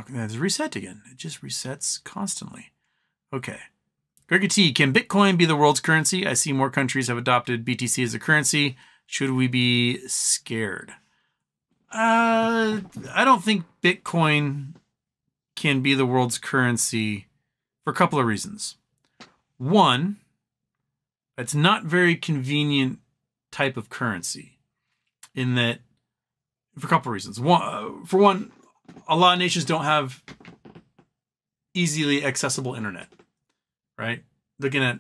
It's reset again. It just resets constantly. Okay. Greggy T, can Bitcoin be the world's currency? I see more countries have adopted BTC as a currency. Should we be scared? I don't think Bitcoin can be the world's currency for a couple of reasons. One, it's not very convenient type of currency in that, for a couple of reasons. For one, a lot of nations don't have easily accessible internet, right? Looking at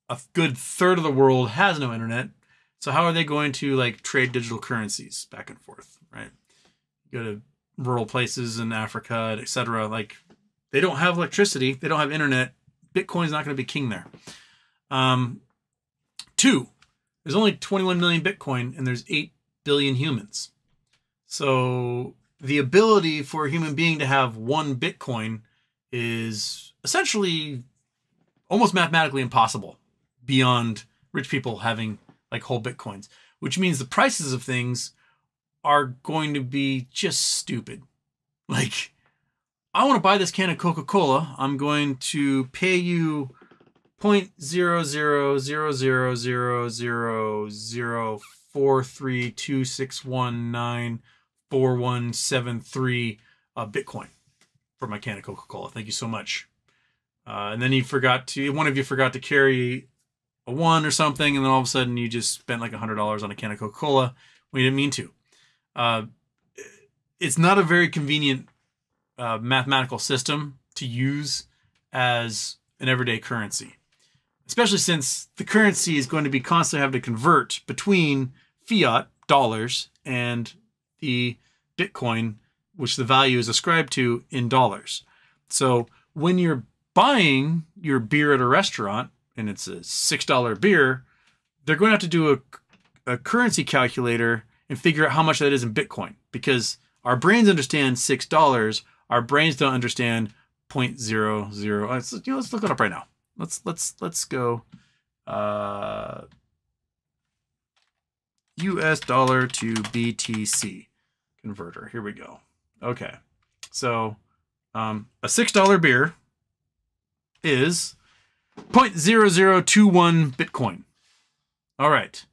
a good third of the world has no internet. So how are they going to like trade digital currencies back and forth, right? You go to rural places in Africa, etc. Like they don't have electricity. They don't have internet. Bitcoin's not going to be king there. Two, there's only 21 million Bitcoin and there's 8 billion humans. So the ability for a human being to have one Bitcoin is essentially almost mathematically impossible beyond rich people having like whole Bitcoins, which means the prices of things are going to be just stupid. Like, I want to buy this can of Coca-Cola. I'm going to pay you 0.00000432619417 Bitcoin for my can of Coca-Cola. Thank you so much. And then one of you forgot to carry a 1 or something, and then all of a sudden you just spent like $100 on a can of Coca-Cola when you didn't mean to. It's not a very convenient mathematical system to use as an everyday currency, especially since the currency is going to be constantly having to convert between fiat dollars and the Bitcoin, which the value is ascribed to in dollars. So when you're buying your beer at a restaurant and it's a $6 beer, they're going to have to do a currency calculator and figure out how much that is in Bitcoin, because our brains understand $6. Our brains don't understand 0.00. Let's look it up right now. Let's go US dollar to BTC converter. Here we go. Okay. So a $6 beer is 0.0021 Bitcoin. All right.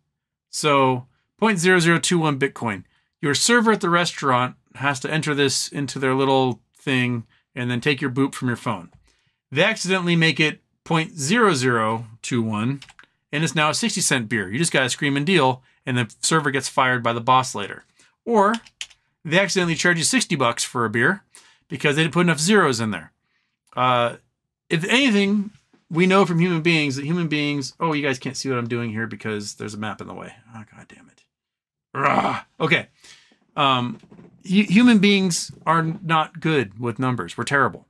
So 0.0021 Bitcoin. Your server at the restaurant has to enter this into their little thing and then take your boop from your phone. They accidentally make it 0.0021 and it's now a 60-cent beer. You just got to scream and deal, and the server gets fired by the boss later. Or they accidentally charge you $60 for a beer because they didn't put enough zeros in there. If anything, we know from human beings that human beings, oh, you guys can't see what I'm doing here because there's a map in the way. Oh, God damn it. Rah. Okay. Human beings are not good with numbers. We're terrible.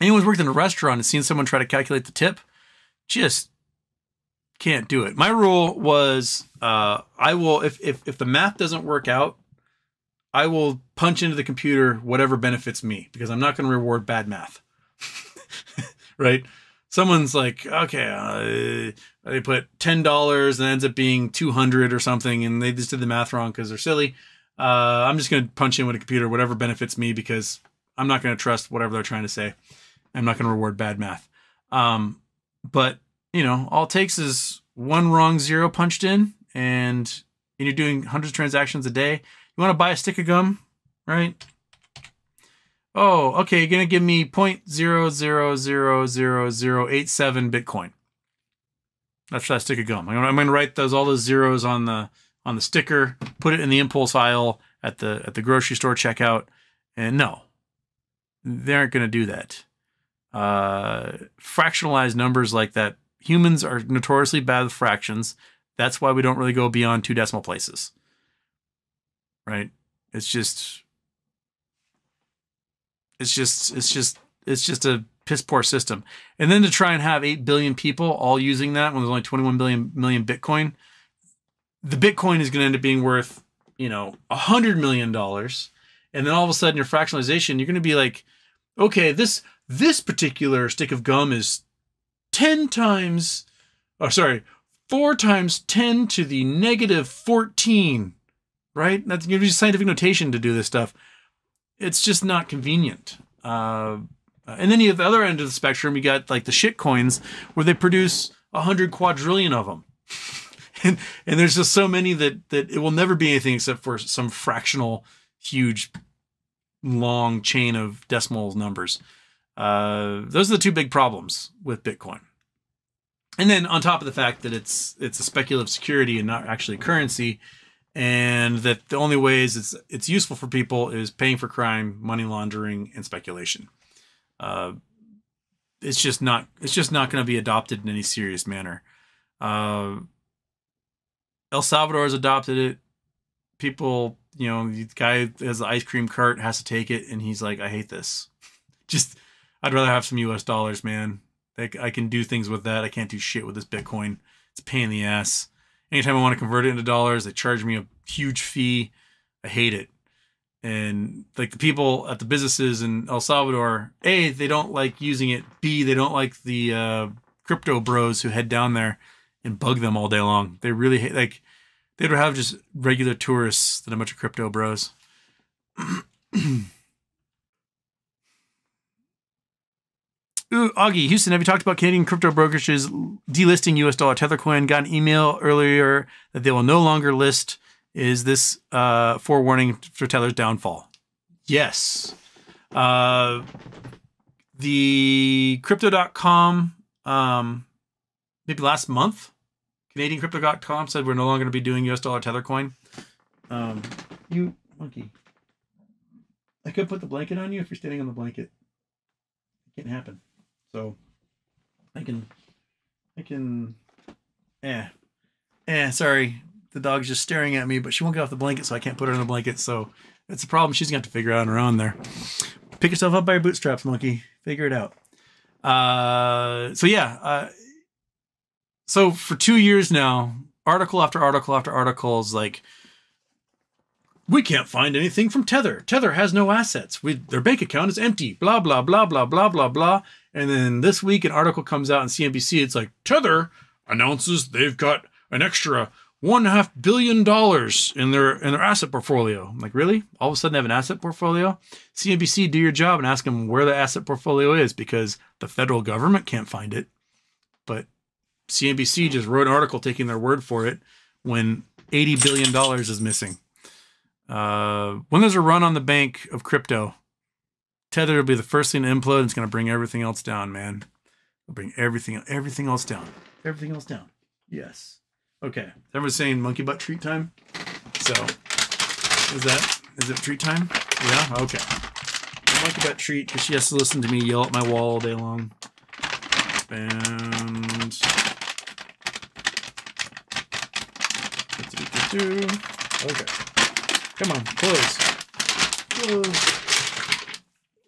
Anyone who's worked in a restaurant and seen someone try to calculate the tip, just can't do it. My rule was, I will, if the math doesn't work out, I will punch into the computer whatever benefits me, because I'm not going to reward bad math. Right? Someone's like, okay, they put $10 and it ends up being 200 or something, and they just did the math wrong because they're silly. I'm just going to punch in with a computer whatever benefits me, because I'm not going to trust whatever they're trying to say. I'm not going to reward bad math. But, you know, all it takes is one wrong zero punched in, and you're doing hundreds of transactions a day. You want to buy a stick of gum, right? Oh, okay, you're going to give me 0.000087 Bitcoin. That's that stick of gum. I'm going to write all those zeros on the sticker, put it in the impulse aisle at the grocery store checkout, and no, they aren't going to do that. Fractionalized numbers like that, humans are notoriously bad with fractions. That's why we don't really go beyond 2 decimal places. Right? It's just a piss poor system. And then to try and have 8 billion people all using that when there's only 21 million Bitcoin, the Bitcoin is going to end up being worth, you know, $100 million. And then all of a sudden your fractionalization, you're going to be like, okay, this particular stick of gum is 4 times 10 to the negative 14, right? That's going to be scientific notation to do this stuff. it's just not convenient. And then you have the other end of the spectrum. You got like the shit coins where they produce 100 quadrillion of them. and there's just so many that it will never be anything except for some fractional, huge, long chain of decimal numbers. Those are the two big problems with Bitcoin. And then on top of the fact that it's a speculative security and not actually currency, and that the only ways it's useful for people is paying for crime, money laundering, and speculation. It's just not going to be adopted in any serious manner. El Salvador has adopted it. People, the guy who has the ice cream cart has to take it, and he's like, I hate this. I'd rather have some US dollars, man. I can do things with that. I can't do shit with this Bitcoin. It's a pain in the ass. Anytime I want to convert it into dollars, they charge me a huge fee. I hate it. And like the people at the businesses in El Salvador, A, they don't like using it. B, they don't like the crypto bros who head down there and bug them all day long. They really hate, like, they'd rather have just regular tourists than a bunch of crypto bros. Ooh, Augie, Houston, have you talked about Canadian crypto brokerages delisting US dollar Tether coin? Got an email earlier that they will no longer list. Is this forewarning for Tether's downfall? Yes. The crypto.com, maybe last month, Canadian crypto.com said we're no longer going to be doing US dollar Tether coin. You monkey. I could put the blanket on you if you're standing on the blanket. It can't happen. So sorry. The dog's just staring at me, but she won't get off the blanket, so I can't put her on the blanket. So that's a problem she's going to have to figure out on her own there. Pick yourself up by your bootstraps, monkey. Figure it out. So for 2 years now, article after article after article is like, we can't find anything from Tether. Tether has no assets. Their bank account is empty. Blah, blah, blah, blah, blah, blah, blah. And then this week, an article comes out on CNBC. It's like, Tether announces they've got an extra $1.5 billion in their asset portfolio. I'm like, really? All of a sudden they have an asset portfolio? CNBC, do your job and ask them where the asset portfolio is, because the federal government can't find it. But CNBC just wrote an article taking their word for it when $80 billion is missing. When there's a run on the bank of crypto, Tether will be the first thing to implode, and it's going to bring everything else down, man. It'll bring everything else down. Everything else down. Yes. Okay. Everyone's saying monkey butt treat time. So, is it treat time? Yeah? Okay. Monkey butt treat, because she has to listen to me yell at my wall all day long. And... Okay. Come on, close.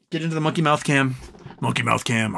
Get into the monkey mouth cam. Monkey mouth cam.